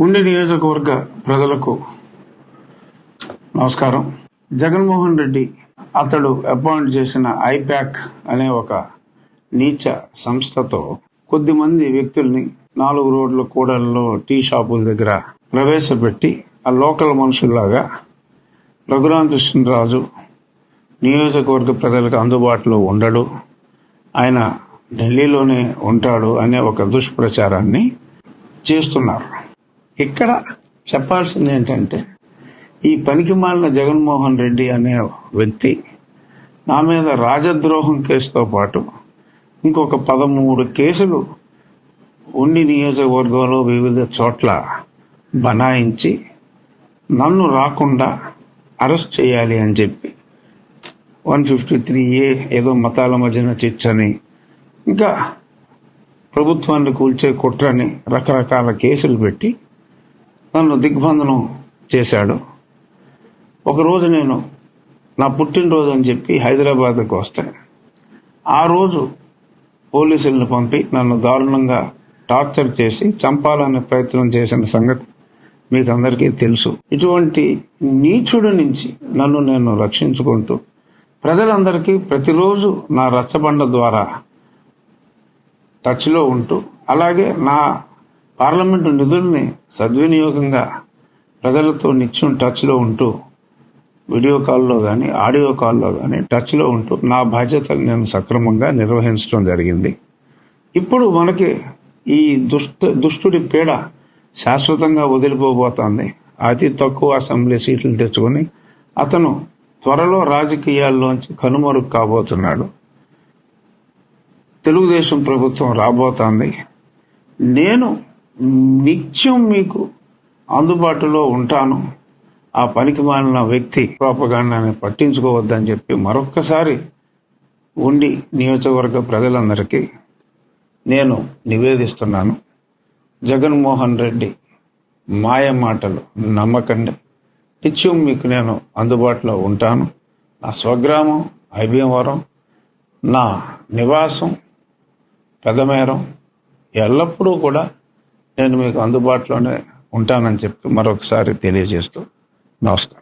ఉండి నియోజకవర్గ ప్రజలకు నమస్కారం. జగన్మోహన్ రెడ్డి అతడు అపాయింట్ చేసిన ఐప్యాక్ అనే ఒక నీచ సంస్థతో కొద్దిమంది వ్యక్తుల్ని 4 రోడ్ల కూడల్లో టీ షాపుల దగ్గర ప్రవేశపెట్టి ఆ లోకల్ మనుషుల్లాగా రఘురామకృష్ణరాజు నియోజకవర్గ ప్రజలకు అందుబాటులో ఉండడు, ఆయన ఢిల్లీలోనే ఉంటాడు అనే ఒక దుష్ప్రచారాన్ని చేస్తున్నారు. ఇక్కడ చెప్పాల్సింది ఏంటంటే, ఈ పనికిమాలిన జగన్మోహన్ రెడ్డి అనే వ్యక్తి నా మీద రాజద్రోహం కేసుతో పాటు ఇంకొక 13 కేసులు ఉండి నియోజకవర్గంలో వివిధ చోట్ల బనాయించి నన్ను రాకుండా అరెస్ట్ చేయాలి అని చెప్పి 153A ఏదో మతాల మధ్యన చిచ్చని, ఇంకా ప్రభుత్వాన్ని కూల్చే కుట్రని రకరకాల కేసులు పెట్టి నన్ను దిగ్బంధనం చేశాడు. ఒకరోజు నేను నా పుట్టినరోజు అని చెప్పి హైదరాబాద్కి వస్తే ఆ రోజు పోలీసులను పంపి నన్ను దారుణంగా టార్చర్ చేసి చంపాలనే ప్రయత్నం చేసిన సంగతి మీకు అందరికీ తెలుసు. ఇటువంటి నీచుడి నుంచి నన్ను నేను రక్షించుకుంటూ ప్రజలందరికీ ప్రతిరోజు నా రచ్చబండ ద్వారా టచ్లో ఉంటూ, అలాగే నా పార్లమెంటు నిధుల్ని సద్వినియోగంగా ప్రజలతో నిత్యం టచ్లో ఉంటూ, వీడియో కాల్లో కానీ ఆడియో కాల్లో కానీ టచ్లో ఉంటూ నా బాధ్యతలు నేను సక్రమంగా నిర్వహించడం జరిగింది. ఇప్పుడు మనకి ఈ దుష్టుడి పీడ శాశ్వతంగా వదిలిపోబోతోంది. అతి తక్కువ అసెంబ్లీ సీట్లు తెచ్చుకొని అతను త్వరలో రాజకీయాల్లోంచి కనుమరుగు కాబోతున్నాడు. తెలుగుదేశం ప్రభుత్వం రాబోతోంది. నేను నిత్యం మీకు అందుబాటులో ఉంటాను. ఆ పనికిమాలిన వ్యక్తి ప్రోపగాండాన్ని పట్టించుకోవద్దని చెప్పి మరొక్కసారి ఉండి నియోజకవర్గ ప్రజలందరికీ నేను నివేదిస్తున్నాను. జగన్మోహన్ రెడ్డి మాయ మాటలు నమ్మకండి. నిత్యం మీకు నేను అందుబాటులో ఉంటాను. నా స్వగ్రామం ఐబీఎంవరం, నా నివాసం పెదమేరం, ఎల్లప్పుడూ కూడా నేను మీకు అందుబాటులోనే ఉంటానని చెప్పి మరొకసారి తెలియజేస్తూ నమస్కారం.